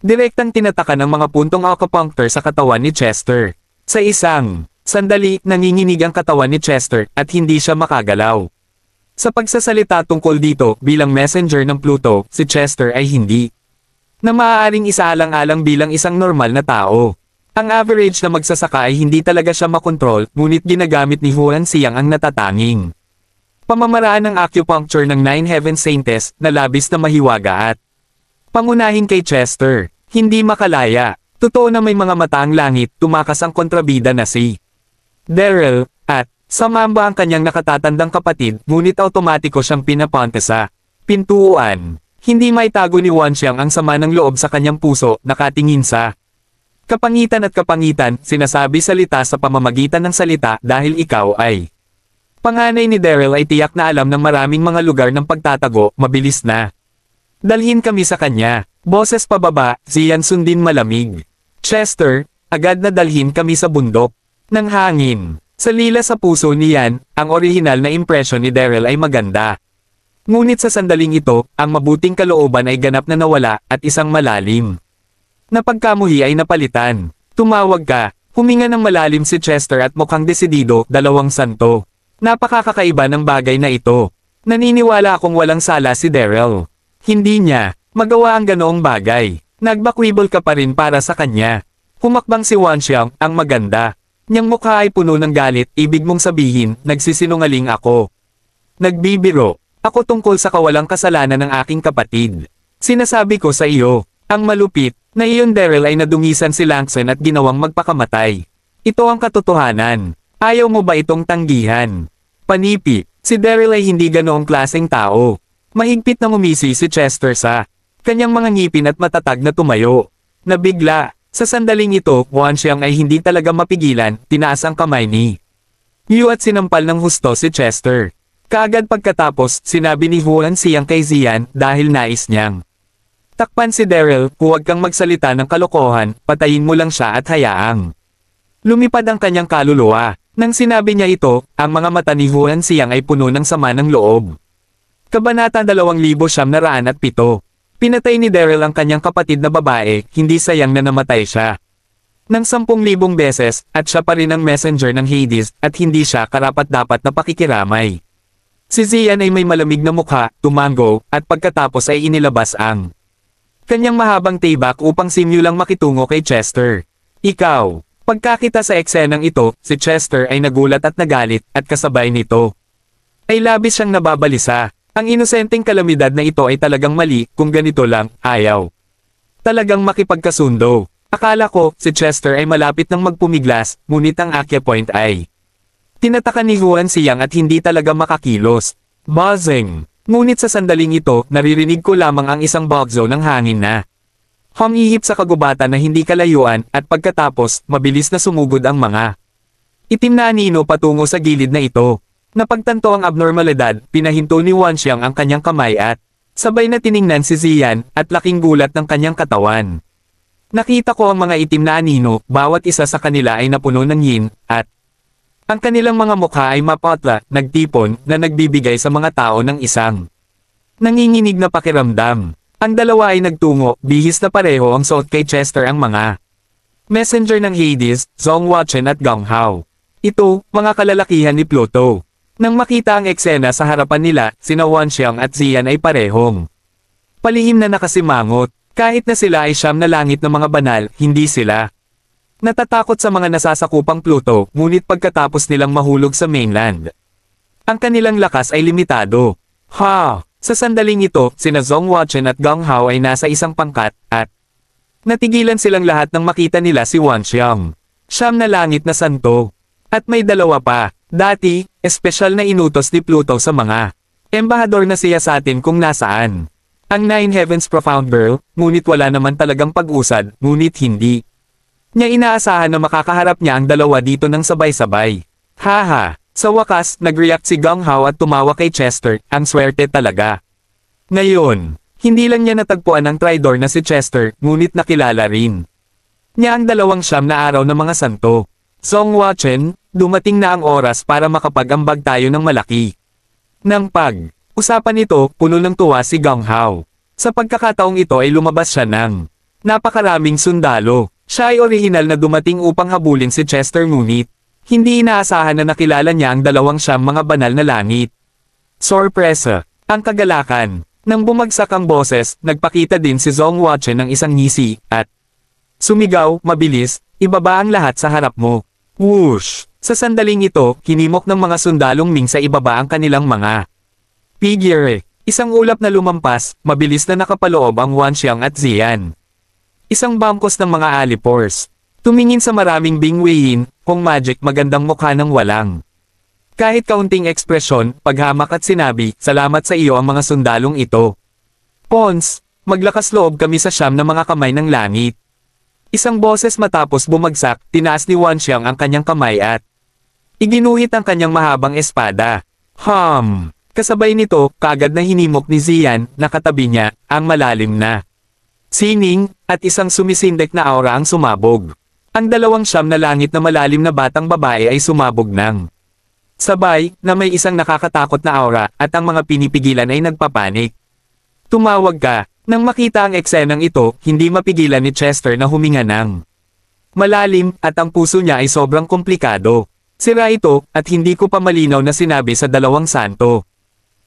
direktang tinataka ng mga puntong acupuncture sa katawan ni Chester. Sa isang sandali, nanginginig ang katawan ni Chester at hindi siya makagalaw. Sa pagsasalita tungkol dito bilang messenger ng Pluto, si Chester ay hindi na maaaring isaalang-alang bilang isang normal na tao. Ang average na magsasaka ay hindi talaga siya makontrol, ngunit ginagamit ni Huan Xiang ang natatanging pamamaraan ng acupuncture ng Nine Heaven Saints na labis na mahiwaga at pangunahin kay Chester. Hindi makalaya. Totoo na may mga mata ang langit, tumakas ang kontrabida na si Daryl, at sumamba ang kanyang nakatatandang kapatid, ngunit automatiko siyang pinapunta sa pintuan. Hindi maitago ni Wan Xiang ang sama ng loob sa kanyang puso, nakatingin sa kapangitan at kapangitan, sinasabi salita sa pamamagitan ng salita dahil ikaw ay panganay ni Daryl ay tiyak na alam ng maraming mga lugar ng pagtatago, mabilis na dalhin kami sa kanya. Boses pababa, Ziyan sundin malamig. Chester, agad na dalhin kami sa bundok ng hangin. Sa lila sa puso niyan, ang orihinal na impresyon ni Daryl ay maganda. Ngunit sa sandaling ito, ang mabuting kalooban ay ganap na nawala, at isang malalim na pagkamuhi ay napalitan. Tumawag ka. Huminga ng malalim si Chester at mukhang desidido, dalawang santo. Napakakakaiba ng bagay na ito. Naniniwala akong walang sala si Daryl. Hindi niya magawa ang ganoong bagay. Nagbakwibol ka pa rin para sa kanya. Humakbang si Wan Xiang, ang maganda. Niyang mukha ay puno ng galit, ibig mong sabihin, nagsisinungaling ako. Nagbibiro ako tungkol sa kawalang kasalanan ng aking kapatid. Sinasabi ko sa iyo, ang malupit, na iyon Daryl ay nadungisan si Langson at ginawang magpakamatay. Ito ang katotohanan. Ayaw mo ba itong tanggihan? Panipi, si Daryl ay hindi ganoong klaseng tao. Mahigpit na ngumisi si Chester sa kanyang mga ngipin at matatag na tumayo. Nabigla, sa sandaling ito, Wan Xiang ay hindi talaga mapigilan, tinaas ang kamay ni Yu at sinampal ng husto si Chester. Kaagad pagkatapos, sinabi ni Huan Xiang kay Ziyan dahil nais niyang takpan si Daryl, huwag kang magsalita ng kalokohan, patayin mo lang siya at hayaang lumipad ang kanyang kaluluwa. Nang sinabi niya ito, ang mga mata ni Huan Xiang ay puno ng sama ng loob. Kabanata 2907. Pinatay ni Daryl ang kanyang kapatid na babae, hindi sayang na namatay siya ng 10,000 beses, at siya pa rin ang messenger ng Hades, at hindi siya karapat-dapat na pakikiramay. Si Ziyan ay may malamig na mukha, tumango, at pagkatapos ay inilabas ang kanyang mahabang tibak upang simulang makitungo kay Chester. Ikaw. Pagkakita sa eksenang ito, si Chester ay nagulat at nagalit, at kasabay nito ay labis siyang nababalisa. Ang inosenteng kalamidad na ito ay talagang mali, kung ganito lang, ayaw talagang makipagkasundo. Akala ko, si Chester ay malapit ng magpumiglas, ngunit ang acupoint ay tinataka ni Huan Xiang at hindi talaga makakilos. Buzzing! Ngunit sa sandaling ito, naririnig ko lamang ang isang bugzo ng hangin na humihip sa kagubatan na hindi kalayuan, at pagkatapos, mabilis na sumugod ang mga itim na anino patungo sa gilid na ito. Napagtanto ang abnormalidad, pinahinto ni Wan Xiang ang kanyang kamay at Sabay na tiningnan si Zian, at laking gulat ng kanyang katawan. Nakita ko ang mga itim na anino, bawat isa sa kanila ay napuno ng yin, at ang kanilang mga mukha ay mapatla, nagtipon, na nagbibigay sa mga tao ng isang nanginginig na pakiramdam. Ang dalawa ay nagtungo, bihis na pareho ang suot kay Chester ang mga messenger ng Hades, Zhong Wachen at Gong Hao. Ito, mga kalalakihan ni Pluto. Nang makita ang eksena sa harapan nila, sina Wanxiang at Zian ay parehong palihim na nakasimangot. Kahit na sila ay siyam na langit ng mga banal, hindi sila natatakot sa mga nasasakupang Pluto, ngunit pagkatapos nilang mahulog sa mainland, ang kanilang lakas ay limitado. Sa sandaling ito, sina Zhong Wachen at Gong Hao ay nasa isang pangkat, at natigilan silang lahat nang makita nila si Wanxiang. Siyam na langit na santo. At may dalawa pa. Dati, espesyal na inutos ni Pluto sa mga embahador na siya sa atin kung nasaan ang Nine Heavens Profound Girl, ngunit wala naman talagang pag-usad, ngunit hindi niya inaasahan na makakaharap niya ang dalawa dito ng sabay-sabay. Sa wakas, nag-react si Gong Hao at tumawa kay Chester, ang swerte talaga. Ngayon, hindi lang niya natagpuan ang Tridor na si Chester, ngunit nakilala rin niya ang dalawang siyam na araw ng mga santo. Zhong Wachen, dumating na ang oras para makapag-ambag tayo ng malaki. Nang usapan ito, puno ng tuwa si Gong Hao. Sa pagkakataong ito ay lumabas siya ng napakaraming sundalo. Siya ay orihinal na dumating upang habulin si Chester ngunit hindi inaasahan na nakilala niya ang dalawang siyam mga banal na langit. Sorpresa! Ang kagalakan. Nang bumagsak ang boses, nagpakita din si Zhong Wachen ng isang ngisi, at sumigaw, mabilis, ibaba ang lahat sa harap mo. Whoosh! Sa sandaling ito, hinimok ng mga sundalong Ming sa ibaba ang kanilang mga figure. Isang ulap na lumampas, mabilis na nakapaloob ang Wanxiang at Zian. Isang bangkos ng mga alipors. Tumingin sa maraming bingwiin, kung magic magandang mukha ng walang kahit kaunting ekspresyon, paghamak at sinabi, salamat sa iyo ang mga sundalong ito. Pons, maglakas loob kami sa siyam na mga kamay ng langit. Isang boses matapos bumagsak, tinaas ni Wanxiang ang kanyang kamay at iginuhit ang kanyang mahabang espada. Kasabay nito, kaagad na hinimok ni Zian, na katabi niya, ang malalim na sining, at isang sumisindek na aura ang sumabog. Ang dalawang siyam na langit na malalim na batang babae ay sumabog ng sabay, na may isang nakakatakot na aura, at ang mga pinipigilan ay nagpapanik. Tumawag ka. Nang makita ang eksenang ito, hindi mapigilan ni Chester na huminga ng malalim, at ang puso niya ay sobrang komplikado. Sira ito, at hindi ko pa malinaw na sinabi sa dalawang santo.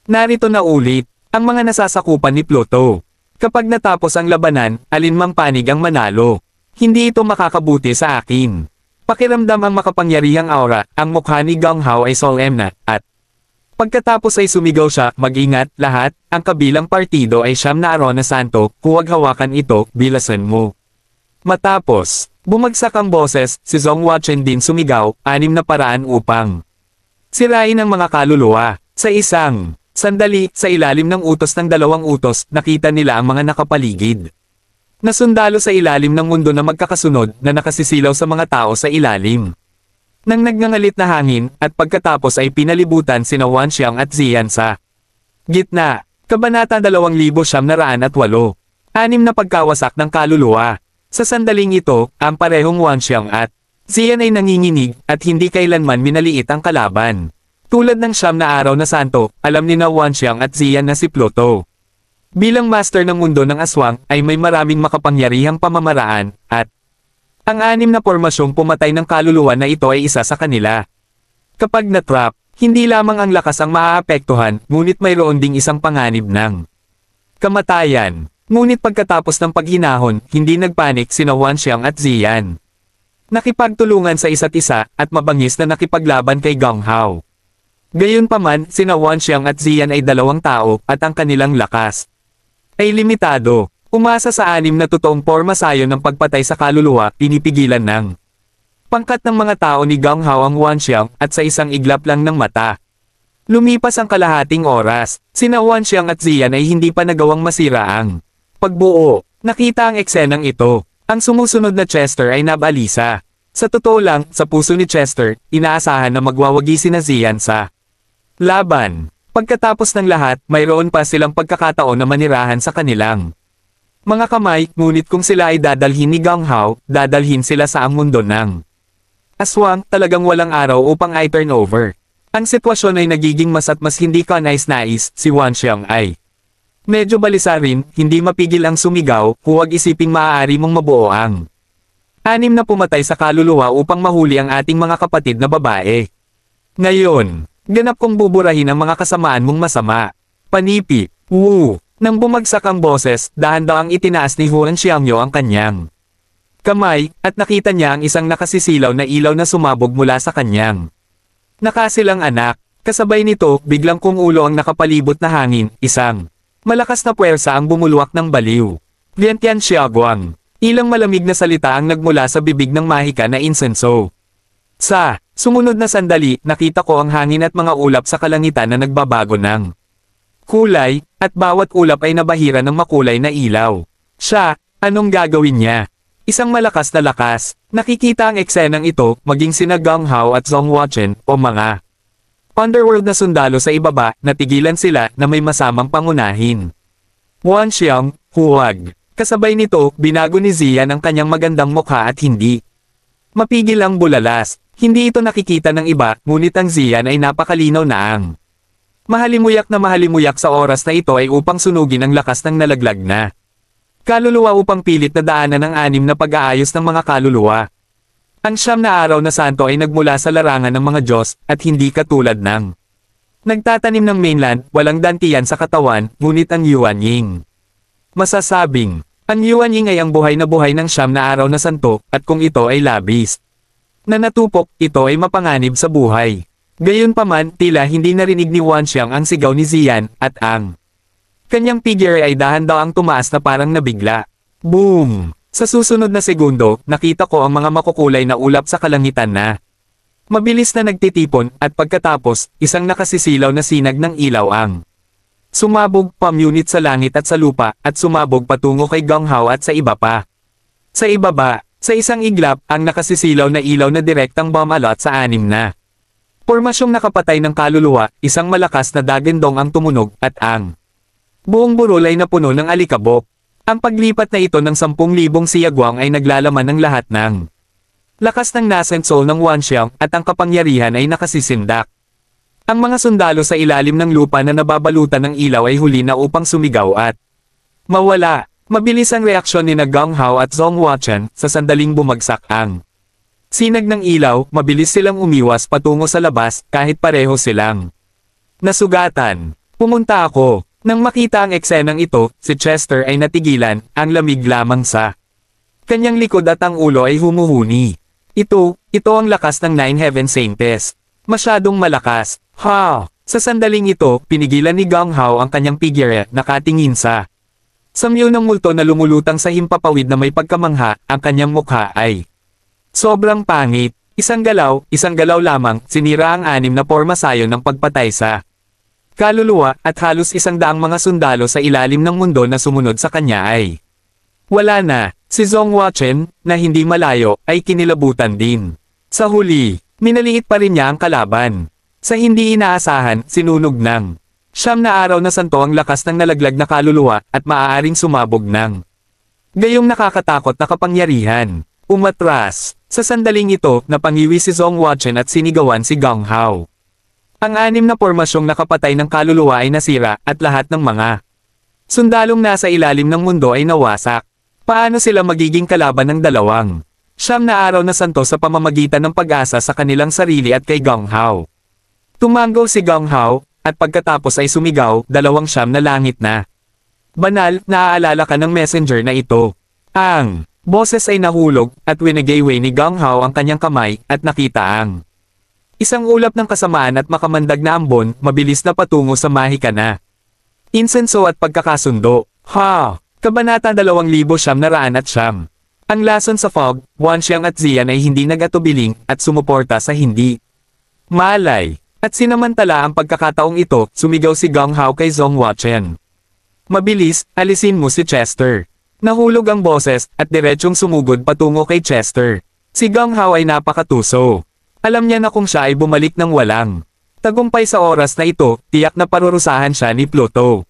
Narito na ulit, ang mga nasasakupan ni Pluto. Kapag natapos ang labanan, alinmang panig ang manalo. Hindi ito makakabuti sa akin. Pakiramdam ang makapangyarihang aura, ang mukha ni Gong Hao ay solemn at pagkatapos ay sumigaw siya, mag-ingat, lahat, ang kabilang partido ay siyam na araw na santo, huwag hawakan ito, bilasan mo. Matapos, bumagsak ang boses, si Zhong Wachen din sumigaw, 6 na paraan upang sirain ang mga kaluluwa. Sa isang sandali, sa ilalim ng utos ng dalawang utos, nakita nila ang mga nakapaligid na sundalo sa ilalim ng mundo na magkakasunod, na nakasisilaw sa mga tao sa ilalim nang nagngangalit na hangin, at pagkatapos ay pinalibutan sina Wanxiang at Zian sa gitna. Kabanata 2908. 6 na pagkawasak ng kaluluwa. Sa sandaling ito, ang parehong Wanxiang at Zian ay nanginginig, at hindi kailanman minaliit ang kalaban. Tulad ng siyam na araw na santo, alam ni na Wanxiang at Zian na si Pluto bilang master ng mundo ng aswang, ay may maraming makapangyarihang pamamaraan, at ang 6 na pormasyong pumatay ng kaluluwa na ito ay isa sa kanila. Kapag na-trap, hindi lamang ang lakas ang maaapektuhan, ngunit mayroon ding isang panganib ng kamatayan. Ngunit pagkatapos ng paghinahon, hindi nagpanik sina Wanxiang at Zian. Nakipagtulungan sa isa't isa, at mabangis na nakipaglaban kay Gong Hao. Gayunpaman, sina Wanxiang at Zian ay dalawang tao, at ang kanilang lakas ay limitado. Umasa sa 6 na totoong porma sayo ng pagpatay sa kaluluwa, pinipigilan ng pangkat ng mga tao ni Gong Hao ang Wanxiang, at sa isang iglap lang ng mata. Lumipas ang kalahating oras, sina Wanxiang at Zian ay hindi pa nagawang masira ang pagbuo. Nakita ang eksenang ito. Ang sumusunod na Chester ay nabalisa. Sa totoo lang, sa puso ni Chester, inaasahan na magwawagi sina Zian sa laban. Pagkatapos ng lahat, mayroon pa silang pagkakataon na manirahan sa kanilang mga kamay, ngunit kung sila ay dadalhin ni Gang Hao, dadalhin sila sa ang mundo ng aswang, talagang walang araw upang i-turn over. Ang sitwasyon ay nagiging mas at mas hindi kanais-nais, si Wan Xiang ay medyo balisa rin, hindi mapigil ang sumigaw, huwag isiping maaari mong mabuo ang 6 na pumatay sa kaluluwa upang mahuli ang ating mga kapatid na babae. Ngayon, ganap kong buburahin ang mga kasamaan mong masama. Panipi, woo! Nang bumagsak ang boses, dahan-dahang itinaas ni Huan Xiangyo ang kanyang kamay, at nakita niya ang isang nakasisilaw na ilaw na sumabog mula sa kanyang nakasilang anak. Kasabay nito, biglang kumulo ang nakapalibot na hangin, isang malakas na puwersa ang bumulwak ng baliw. Vientian Xiaoguang. Ilang malamig na salita ang nagmula sa bibig ng mahika na insenso. Sa sumunod na sandali, nakita ko ang hangin at mga ulap sa kalangitan na nagbabago ng kulay, at bawat ulap ay nabahira ng makulay na ilaw. Siya, anong gagawin niya? Isang malakas na lakas. Nakikita ang eksenang ito, maging sina Gang Hao at Zhong Huachen, o mga underworld na sundalo sa ibaba, natigilan sila na may masamang pangunahin. Wan Xiang, huwag. Kasabay nito, binago ni Ziyan ang kanyang magandang mukha at hindi mapigil ang bulalas. Hindi ito nakikita ng iba, ngunit ang Ziyan ay napakalinaw na ang mahalimuyak sa oras na ito ay upang sunugin ang lakas ng nalaglag na kaluluwa upang pilit na daanan ang 6 na pag-aayos ng mga kaluluwa. Ang 9 na araw na santo ay nagmula sa larangan ng mga Diyos, at hindi katulad ng nagtatanim ng mainland, walang dantiyan sa katawan, ngunit ang Yuan Ying. Masasabing, ang Yuan Ying ay ang buhay ng 9 na araw na santo, at kung ito ay labis na natupok, ito ay mapanganib sa buhay. Gayunpaman, tila hindi narinig ni Wan Xiang ang sigaw ni Ziyan, at ang kanyang figure ay dahan-dahang tumaas na parang nabigla. Boom! Sa susunod na segundo, nakita ko ang mga makukulay na ulap sa kalangitan na mabilis na nagtitipon, at pagkatapos, isang nakasisilaw na sinag ng ilaw ang sumabog pamunit sa langit at sa lupa, at sumabog patungo kay Gang Hao at sa iba pa. Sa ibaba, sa isang iglap, ang nakasisilaw na ilaw na direktang bumalot sa 6 na pormasyong nakapatay ng kaluluwa, isang malakas na dagandong ang tumunog, at ang buong burol ay napuno ng alikabok. Ang paglipat na ito ng 10,000 siyagwang ay naglalaman ng lahat ng lakas ng nascent soul ng Wan Xiang, at ang kapangyarihan ay nakasisindak. Ang mga sundalo sa ilalim ng lupa na nababalutan ng ilaw ay huli na upang sumigaw at mawala. Mabilis ang reaksyon ni Gang Hao at Zhong Huachen sa sandaling bumagsak ang sinag ng ilaw, mabilis silang umiwas patungo sa labas, kahit pareho silang nasugatan. Pumunta ako. Nang makita ang eksenang ito, si Chester ay natigilan, ang lamig lamang sa kanyang likod at ang ulo ay humuhuni. Ito ang lakas ng 9 Heaven Saints. Masyadong malakas. Ha! Sa sandaling ito, pinigilan ni Gang Hao ang kanyang figure, nakatingin sa samyo ng multo na lumulutang sa himpapawid na may pagkamangha, ang kanyang mukha ay sobrang pangit. Isang galaw lamang, sinira ang 6 na porma sayo ng pagpatay sa kaluluwa, at halos 100 mga sundalo sa ilalim ng mundo na sumunod sa kanya ay wala na. Si Zhong Huachen, na hindi malayo, ay kinilabutan din. Sa huli, minaliit pa rin niya ang kalaban. Sa hindi inaasahan, sinunog ng 9 na araw na santo ang lakas ng nalaglag na kaluluwa, at maaaring sumabog ng gayong nakakatakot na kapangyarihan. Umatras. Sa sandaling ito, napangiwi si Zhong Huachen at sinigawan si Gang Hao. Ang 6 na pormasyong nakapatay ng kaluluwa ay nasira, at lahat ng mga sundalong nasa ilalim ng mundo ay nawasak. Paano sila magiging kalaban ng 2 na araw na santo sa pamamagitan ng pag-asa sa kanilang sarili at kay Gang Hao? Tumanggaw si Gang Hao, at pagkatapos ay sumigaw, 2 na langit na. Banal, naaalala ka ng messenger na ito. Ang boses ay nahulog, at winagayway ni Gang Hao ang kanyang kamay, at nakita ang isang ulap ng kasamaan at makamandag na ambon, mabilis na patungo sa mahika na insenso at pagkakasundo. Ha! Kabanata 2909. Ang lason sa fog, Wan Xiang at Ziyan ay hindi nag-atubiling, at sumuporta sa hindi malay. At sinamantala ang pagkakataong ito, sumigaw si Gang Hao kay Zhong Huachen. Mabilis, alisin mo si Chester. Nahulog ang boses, at diretsyong sumugod patungo kay Chester. Si Gang Hao ay napakatuso. Alam niya na kung siya ay bumalik ng walang Tagumpay sa oras na ito, tiyak na parurusahan siya ni Pluto.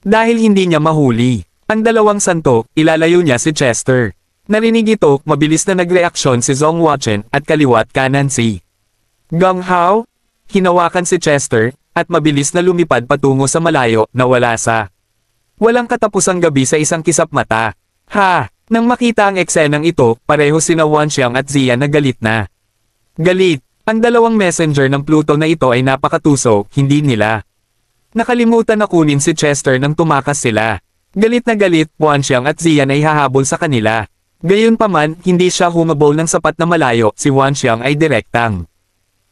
Dahil hindi niya mahuli ang dalawang santo, ilalayo niya si Chester. Narinig ito, mabilis na nagreaksyon si Zhong Wachen at kaliwat kanan si Gong Hao. Hinawakan si Chester, at mabilis na lumipad patungo sa malayo na wala sa walang katapusang gabi sa isang kisap mata. Ha! Nang makita ang eksenang ito, pareho sina Wanxiang at Ziyan na galit na. Galit! Ang dalawang messenger ng Pluto na ito ay napakatuso, hindi nila nakalimutan na kunin si Chester nang tumakas sila. Galit na galit, Wanxiang at Ziyan ay hahabol sa kanila. Gayunpaman, hindi siya humabol ng sapat na malayo, si Wanxiang ay direktang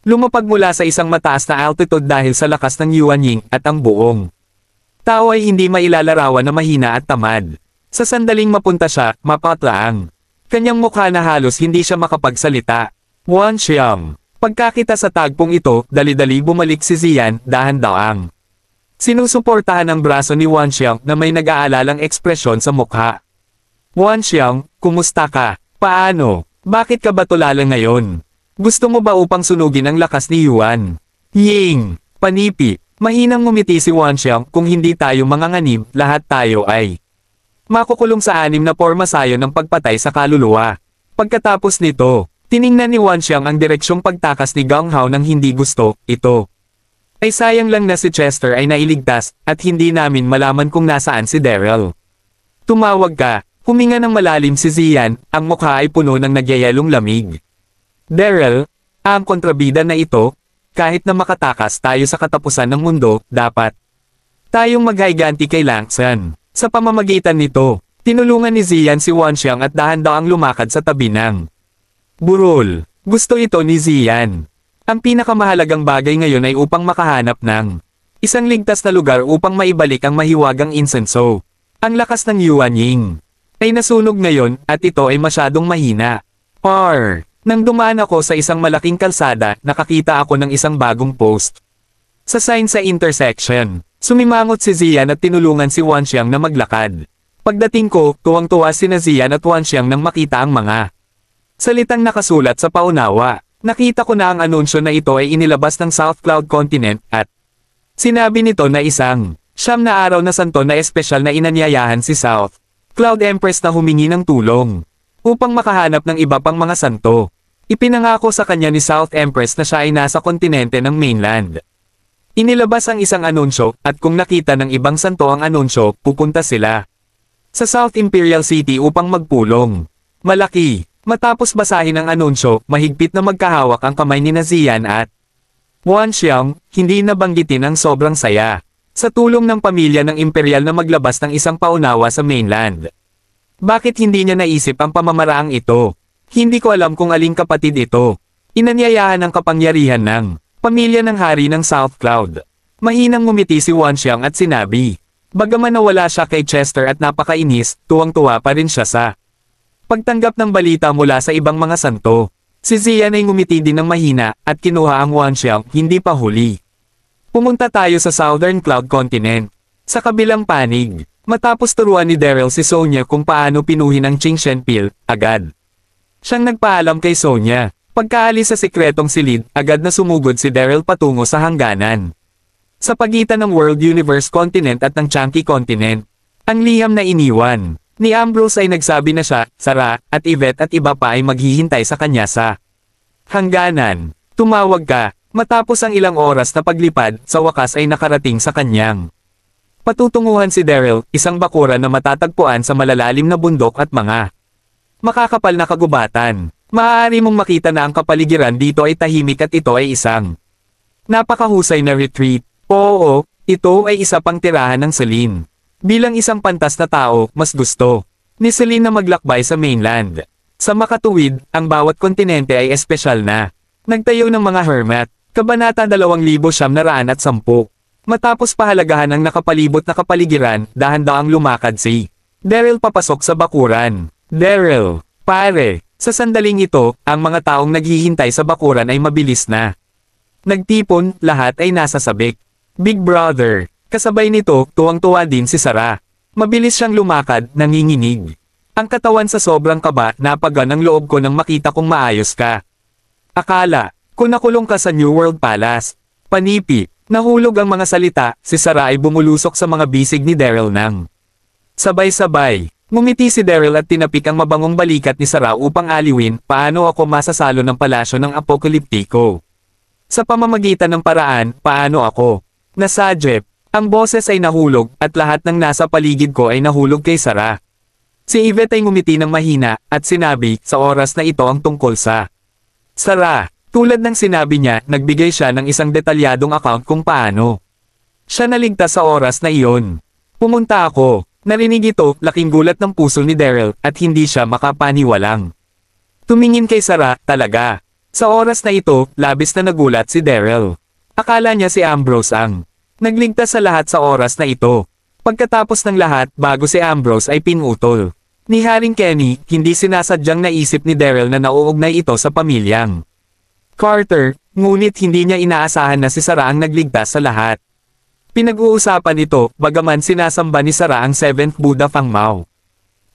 lumapag mula sa isang mataas na altitude dahil sa lakas ng Yuanying at ang buong tao ay hindi mailalarawan na mahina at tamad. Sa sandaling mapunta siya, mapatlaang kanyang mukha na halos hindi siya makapagsalita. Wanxiang. Pagkakita sa tagpong ito, dali-dali bumalik si Ziyan, dahan-daang sinusuportahan ang braso ni Wanxiang na may nag-aalalang ekspresyon sa mukha. Wanxiang, kumusta ka? Paano? Bakit ka ba tulala ngayon? Gusto mo ba upang sunugin ang lakas ni Yuan? Ying! Panipi! Mahinang ngumiti si Wanxiang, kung hindi tayo manganganib, lahat tayo ay makukulong sa 6 na pormasayo ng pagpatay sa kaluluwa. Pagkatapos nito, tiningnan ni Wanxiang ang direksyong pagtakas ni Gong Hao nang hindi gusto. Ito ay sayang lang na si Chester ay nailigtas, at hindi namin malaman kung nasaan si Daryl. Tumawag ka. Huminga ng malalim si Ziyan, ang mukha ay puno ng nagyayelong lamig. Daryl, ang kontrabida na ito, kahit na makatakas tayo sa katapusan ng mundo, dapat tayong maghiganti kay Langsan. Sa pamamagitan nito, tinulungan ni Ziyan si Wanxiang at dahan-daang lumakad sa tabi ng burol. Gusto ito ni Ziyan. Ang pinakamahalagang bagay ngayon ay upang makahanap ng isang ligtas na lugar upang maibalik ang mahiwagang insenso. Ang lakas ng Yuanying ay nasunog ngayon, at ito ay masyadong mahina. Nang dumaan ako sa isang malaking kalsada, nakakita ako ng isang bagong post sa sign sa intersection. Sumimangot si Ziyan at tinulungan si Wanxiang na maglakad. Pagdating ko, tuwang-tuwa sina Ziyan at Wanxiang nang makita ang mga salitang nakasulat sa paunawa. Nakita ko na ang anunsyo na ito ay inilabas ng South Cloud Continent, at sinabi nito na isang 9 na araw na santo na espesyal na inanyayahan si South Cloud Empress na humingi ng tulong upang makahanap ng iba pang mga santo. Ipinangako sa kanya ni South Empress na siya ay nasa kontinente ng mainland. Inilabas ang isang anunsyo, at kung nakita ng ibang santo ang anunsyo, pupunta sila sa South Imperial City upang magpulong. Malaki. Matapos basahin ang anunsyo, mahigpit na magkahawak ang kamay ni Ziyan at Wanxiang, hindi nabanggitin ang sobrang saya sa tulong ng pamilya ng imperial na maglabas ng isang paunawa sa mainland. Bakit hindi niya naisip ang pamamaraang ito? Hindi ko alam kung aling kapatid ito. Inanyayahan ang kapangyarihan ng pamilya ng hari ng South Cloud. Mahinang ngumiti si Wanxiang at sinabi, bagaman nawala siya kay Chester at napakainis, tuwang-tuwa pa rin siya sa pagtanggap ng balita mula sa ibang mga santo. Si Ziyan ay ngumiti din ng mahina, at kinuha ang Wanxiang, hindi pa huli. Pumunta tayo sa Southern Cloud Continent. Sa kabilang panig, matapos turuan ni Daryl si Sonya kung paano pinuhin ang Qing Shenpil, agad siyang nagpaalam kay Sonya. Pagkaalis sa sikretong silid, agad na sumugod si Daryl patungo sa hangganan sa pagitan ng World Universe Continent at ng Chunky Continent. Ang liham na iniwan ni Ambrose ay nagsabi na siya, Sarah, at Yvette at iba pa ay maghihintay sa kanya sa hangganan. Tumawag ka. Matapos ang ilang oras na paglipad, sa wakas ay nakarating sa kanyang patutunguhan si Daryl, isang bakuran na matatagpuan sa malalalim na bundok at mga makakapal na kagubatan. Maaari mong makita na ang kapaligiran dito ay tahimik at ito ay isang napakahusay na retreat. Oo, ito ay isa pang tirahan ng Celine. Bilang isang pantas na tao, mas gusto ni Celine na maglakbay sa mainland. Sa makatuwid, ang bawat kontinente ay espesyal na nagtayo ng mga hermit. Kabanata 2910. Matapos pahalagahan ang nakapalibot na kapaligiran, dahan-daang lumakad si Daryl papasok sa bakuran. Daryl, pare, sa sandaling ito, ang mga taong naghihintay sa bakuran ay mabilis na nagtipon, lahat ay nasa sabik. Big Brother. Kasabay nito, tuwang-tuwa din si Sarah. Mabilis siyang lumakad, nanginginig. Ang katawan sa sobrang kaba, napagan ang loob ko nang makita kong maayos ka. Akala ko nakulong ka sa New World Palace. Panipi, nahulog ang mga salita, si Sarah ay bumulusok sa mga bisig ni Daryl nang sabay-sabay. Ngumiti si Daryl at tinapik ang mabangong balikat ni Sarah upang aliwin paano ako masasalo ng palasyo ng apokaliptiko. Sa pamamagitan ng paraan, paano ako nasadjep. Ang boses ay nahulog at lahat ng nasa paligid ko ay nahulog kay Sarah. Si Yvette ay ngumiti ng mahina at sinabi sa oras na ito ang tungkol sa Sarah. Tulad ng sinabi niya, nagbigay siya ng isang detalyadong account kung paano siya naligtas sa oras na iyon. Pumunta ako. Narinig ito, laking gulat ng puso ni Daryl at hindi siya makapaniwalang tumingin kay Sarah, talaga. Sa oras na ito, labis na nagulat si Daryl. Akala niya si Ambrose ang nagligtas sa lahat sa oras na ito. Pagkatapos ng lahat, bago si Ambrose ay pinutol ni Haring Kenny, hindi sinasadyang naisip ni Daryl na nauugnay ito sa pamilyang Carter, ngunit hindi niya inaasahan na si Sarah ang nagligtas sa lahat. Pinag-uusapan ito, bagaman sinasamba ni Sarah ang 7th Buddha Fang Mao.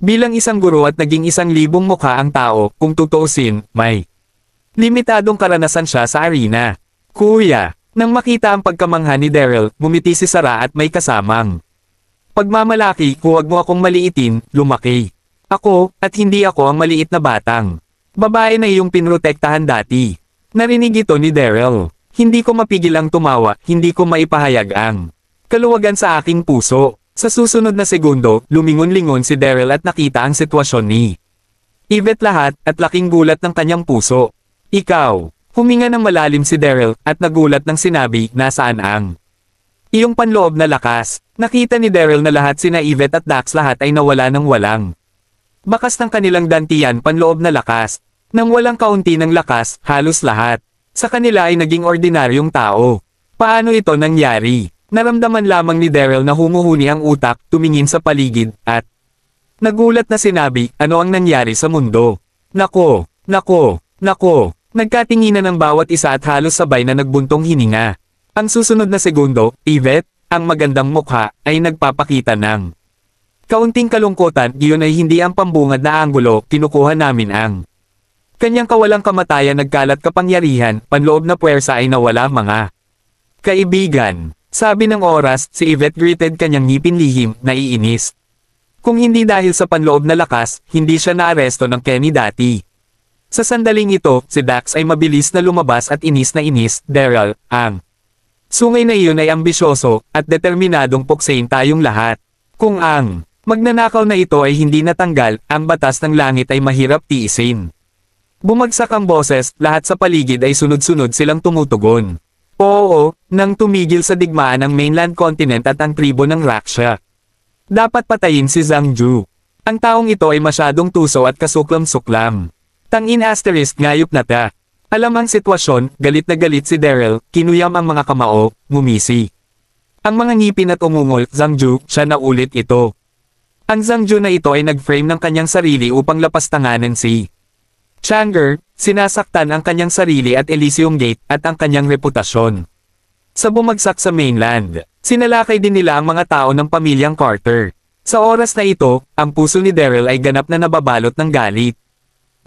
Bilang isang guro at naging 1,000 mukha ang tao, kung tutuusin, may limitadong karanasan siya sa arena. Kuya, nang makita ang pagkamangha ni Daryl, bumiti si Sarah at may kasamang pagmamalaki, huwag mo akong maliitin, lumaki. Ako, at hindi ako ang maliit na batang babae na iyong pinrotektahan dati. Narinig ito ni Daryl. Hindi ko mapigil ang tumawa, hindi ko maipahayag ang kaluwagan sa aking puso. Sa susunod na segundo, lumingon-lingon si Daryl at nakita ang sitwasyon ni Yvette lahat at laking gulat ng kanyang puso. Ikaw, huminga ng malalim si Daryl at nagulat ng sinabi, nasaan ang iyong panloob na lakas. Nakita ni Daryl na lahat sina Yvette at Dax lahat ay nawala ng walang bakas ng kanilang dantian panloob na lakas. Nang walang kaunti ng lakas, halos lahat sa kanila ay naging ordinaryong tao. Paano ito nangyari? Naramdaman lamang ni Daryl na humuhuni ang utak, tumingin sa paligid, at nagulat na sinabi, ano ang nangyari sa mundo? Nako, nako, nako. Nagkatinginan ng bawat isa at halos sabay na nagbuntong hininga. Ang susunod na segundo, Yvette, ang magandang mukha, ay nagpapakita ng kaunting kalungkutan. Iyon ay hindi ang pambungad na anggulo, kinukuha namin ang kanyang kawalang kamatayan, nagkalat kapangyarihan, panloob na puwersa ay nawala mga kaibigan. Sabi ng oras, si Yvette greeted kanyang ngipin lihim, naiinis. Kung hindi dahil sa panloob na lakas, hindi siya naaresto ng Kenny dati. Sa sandaling ito, si Dax ay mabilis na lumabas at inis na inis, Daryl, ang sungay na iyon ay ambisyoso, at determinadong puksain tayong lahat. Kung ang magnanakaw na ito ay hindi natanggal, ang batas ng langit ay mahirap tiisin. Bumagsak ang boses, lahat sa paligid ay sunod-sunod silang tumutugon. Oo, nang tumigil sa digmaan ang mainland continent at ang tribo ng Raksha. Dapat patayin si Zhang Ju. Ang taong ito ay masyadong tuso at kasuklam-suklam. Tangin asterisk ngayop na ta. Alam ang sitwasyon, galit na galit si Daryl, kinuyam ang mga kamao, ngumisi. Ang mga ngipin at umungol, Zhang Ju, siya na ulit ito. Ang Zhang Ju na ito ay nag-frame ng kanyang sarili upang lapastanganan si Changer, sinasaktan ang kanyang sarili at Elysium Gate at ang kanyang reputasyon. Sa bumagsak sa mainland, sinalakay din nila ang mga tao ng pamilyang Carter. Sa oras na ito, ang puso ni Daryl ay ganap na nababalot ng galit.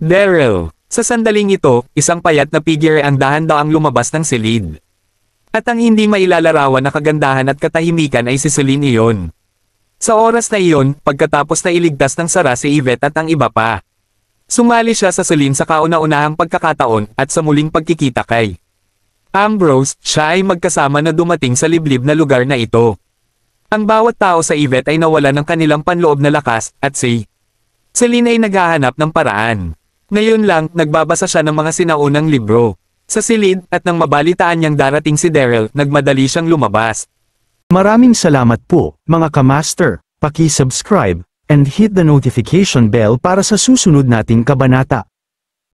Daryl, sa sandaling ito, isang payat na figure ang dahan-daang lumabas ng silid. At ang hindi mailalarawan na kagandahan at katahimikan ay si Celine iyon. Sa oras na iyon, pagkatapos na iligtas ng Sarah si Yvette at ang iba pa, sumali siya sa Celine sa kauna-unahang pagkakataon at sa muling pagkikita kay Ambrose, siya ay magkasama na dumating sa liblib na lugar na ito. Ang bawat tao sa Yvette ay nawala ng kanilang panloob na lakas, at si Celine ay naghahanap ng paraan. Ngayon lang, nagbabasa siya ng mga sinaunang libro. Sa silid, at nang mabalitaan niyang darating si Daryl, nagmadali siyang lumabas. Maraming salamat po, mga kamaster. Paki-subscribe and hit the notification bell para sa susunod nating kabanata.